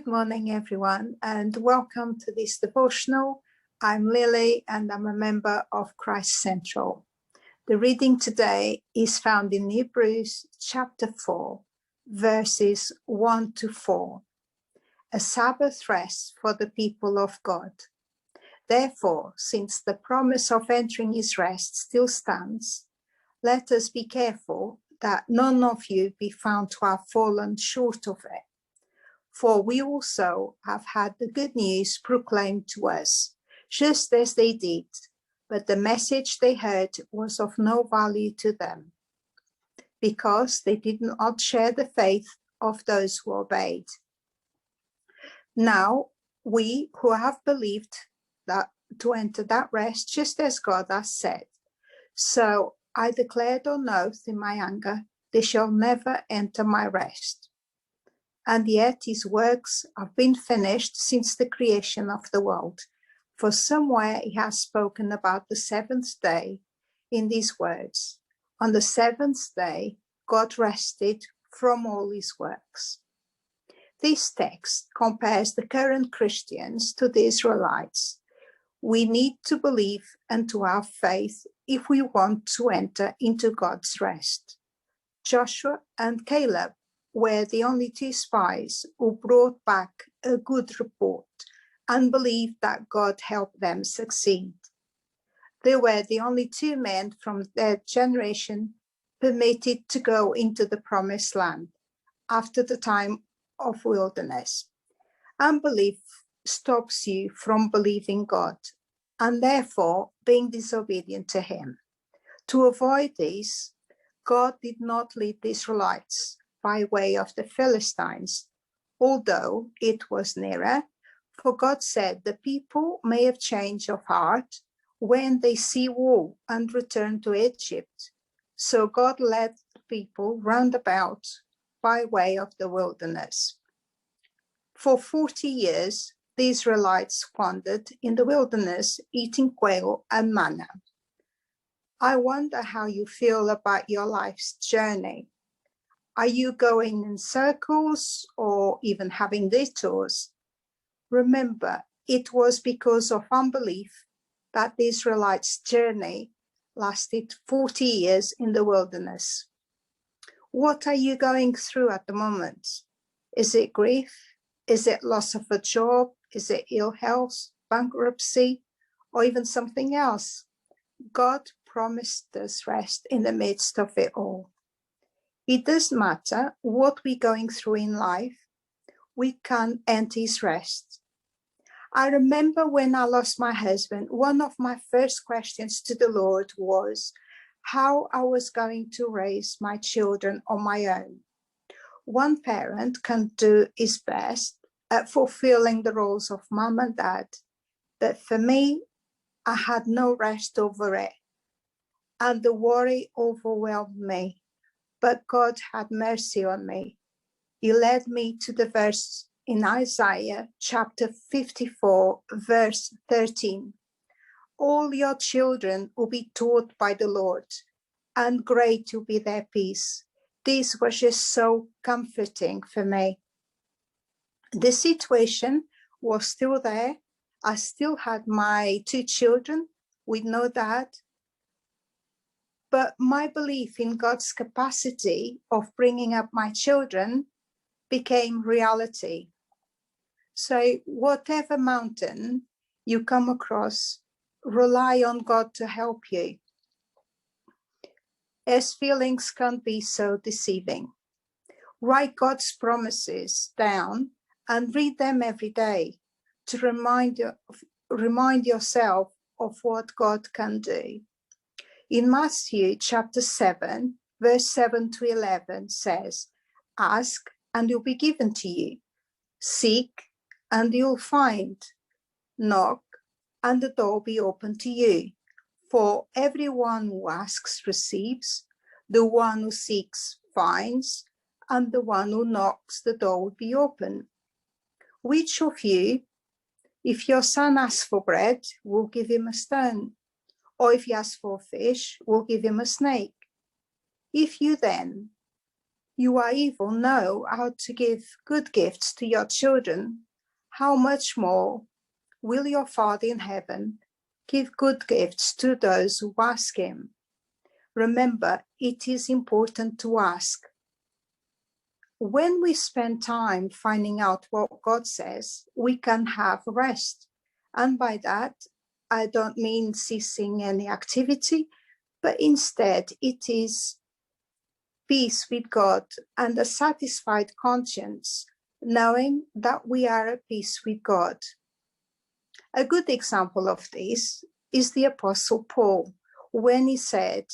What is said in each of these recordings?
Good morning, everyone, and welcome to this devotional. I'm Lily, and I'm a member of Christ Central. The reading today is found in Hebrews chapter 4, verses 1 to 4. A Sabbath rest for the people of God. Therefore, since the promise of entering his rest still stands, let us be careful that none of you be found to have fallen short of it. For we also have had the good news proclaimed to us, just as they did, but the message they heard was of no value to them, because they did not share the faith of those who obeyed. Now, we who have believed that to enter that rest, just as God has said, so I declared on oath in my anger, they shall never enter my rest. And yet his works have been finished since the creation of the world. For somewhere he has spoken about the seventh day in these words. On the seventh day, God rested from all his works. This text compares the current Christians to the Israelites. We need to believe and to have faith if we want to enter into God's rest. Joshua and Caleb were the only two spies who brought back a good report and believed that God helped them succeed. They were the only two men from their generation permitted to go into the promised land after the time of wilderness. Unbelief stops you from believing God and therefore being disobedient to him. To avoid this, God did not lead the Israelites by way of the Philistines, although it was nearer, for God said the people may have change of heart when they see war and return to Egypt. So God led the people round about by way of the wilderness. For 40 years, the Israelites wandered in the wilderness, eating quail and manna. I wonder how you feel about your life's journey. Are you going in circles or even having detours? Remember, it was because of unbelief that the Israelites' journey lasted 40 years in the wilderness. What are you going through at the moment? Is it grief? Is it loss of a job? Is it ill health, bankruptcy, or even something else? God promised us rest in the midst of it all. It doesn't matter what we're going through in life, we can enter his rest. I remember when I lost my husband, one of my first questions to the Lord was how I was going to raise my children on my own. One parent can do his best at fulfilling the roles of mom and dad, but for me, I had no rest over it, and the worry overwhelmed me. But God had mercy on me. He led me to the verse in Isaiah chapter 54, verse 13. All your children will be taught by the Lord, and great will be their peace. This was just so comforting for me. The situation was still there. I still had my two children with no dad. But my belief in God's capacity of bringing up my children became reality. So whatever mountain you come across, rely on God to help you, as feelings can be so deceiving. Write God's promises down and read them every day to remind yourself of what God can do. In Matthew chapter 7, verse 7 to 11 says, ask and it will be given to you. Seek and you'll find. Knock and the door will be open to you. For everyone who asks receives, the one who seeks finds, and the one who knocks the door will be open. Which of you, if your son asks for bread, will give him a stone? Or if he asks for fish, we'll give him a snake. If you then, you are evil know how to give good gifts to your children, how much more will your Father in heaven give good gifts to those who ask him? Remember, it is important to ask. When we spend time finding out what God says, we can have rest. And by that, I don't mean ceasing any activity, but instead it is peace with God and a satisfied conscience, knowing that we are at peace with God. A good example of this is the Apostle Paul, when he said,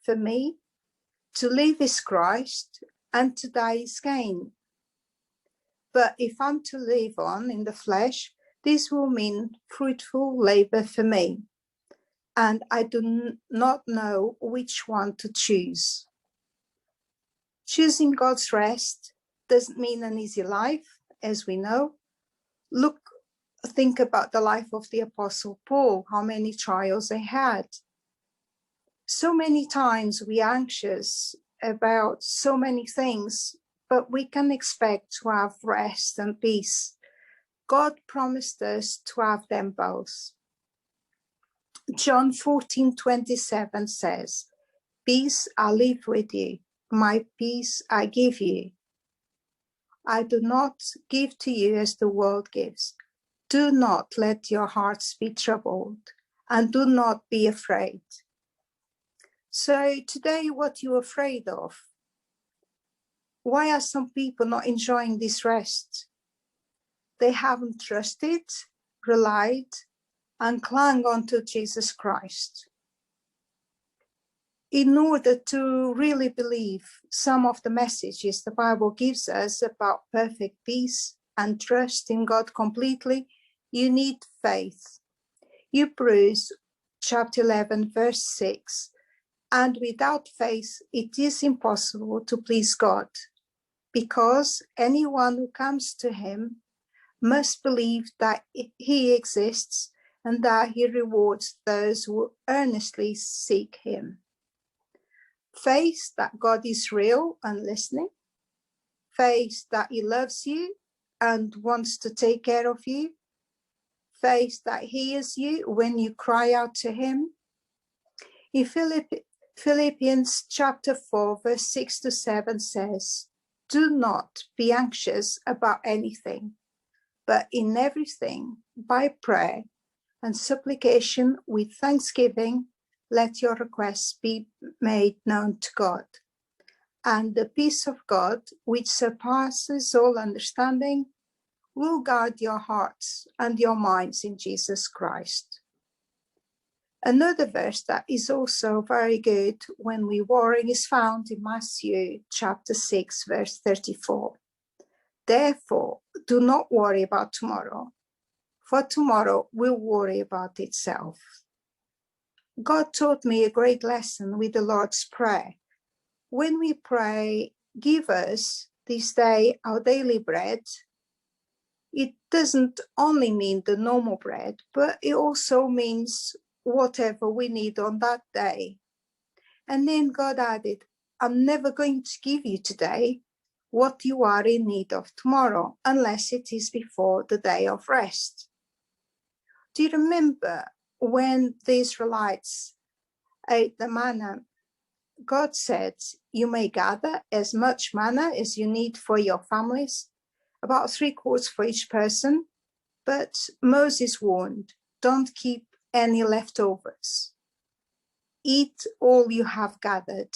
"For me, to live is Christ, and to die is gain. But if I'm to live on in the flesh, this will mean fruitful labor for me, and I do not know which one to choose." Choosing God's rest doesn't mean an easy life, as we know. Think about the life of the Apostle Paul, how many trials they had. So many times we are anxious about so many things, but we can expect to have rest and peace. God promised us to have them both. John 14:27 says, "Peace I leave with you, my peace I give you. I do not give to you as the world gives. Do not let your hearts be troubled, and do not be afraid." So today, what are you afraid of? Why are some people not enjoying this rest? They haven't trusted, relied, and clung on to Jesus Christ. In order to really believe some of the messages the Bible gives us about perfect peace and trust in God completely, you need faith. Hebrews chapter 11, verse 6, "And without faith it is impossible to please God, because anyone who comes to him must believe that he exists and that he rewards those who earnestly seek him." Faith that God is real and listening. Faith that he loves you and wants to take care of you. Faith that he hears you when you cry out to him. In Philippians chapter 4, verse 6 to 7 says, "Do not be anxious about anything, but in everything, by prayer and supplication with thanksgiving, let your requests be made known to God. And the peace of God, which surpasses all understanding, will guard your hearts and your minds in Jesus Christ." Another verse that is also very good when we're worrying is found in Matthew chapter 6, verse 34. "Therefore, do not worry about tomorrow, for tomorrow will worry about itself." God taught me a great lesson with the Lord's Prayer. When we pray, "Give us this day our daily bread," it doesn't only mean the normal bread, but it also means whatever we need on that day. And then God added, "I'm never going to give you today what you are in need of tomorrow, unless it is before the day of rest." Do you remember when the Israelites ate the manna? God said, "You may gather as much manna as you need for your families, about 3 quarts for each person." But Moses warned, "Don't keep any leftovers. Eat all you have gathered.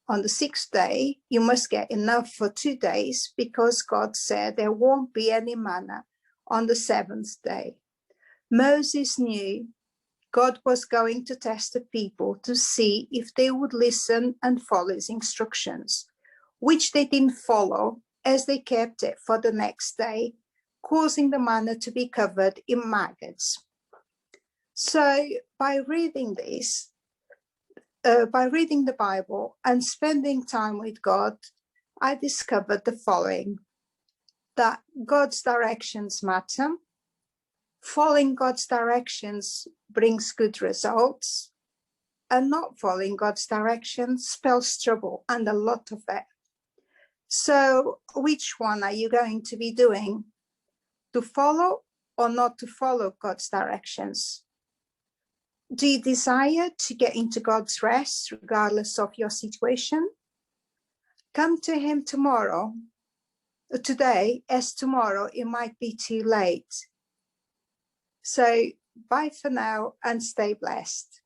On the 6th day, you must get enough for 2 days, because God said there won't be any manna on the 7th day." Moses knew God was going to test the people to see if they would listen and follow his instructions, which they didn't follow, as they kept it for the next day, causing the manna to be covered in maggots. So by reading this, by reading the Bible and spending time with God, I discovered the following: that God's directions matter. Following God's directions brings good results, and not following God's directions spells trouble, and a lot of it. So which one are you going to be doing? To follow or not to follow God's directions? Do you desire to get into God's rest regardless of your situation? Come to him today, as tomorrow it might be too late. So bye for now and stay blessed.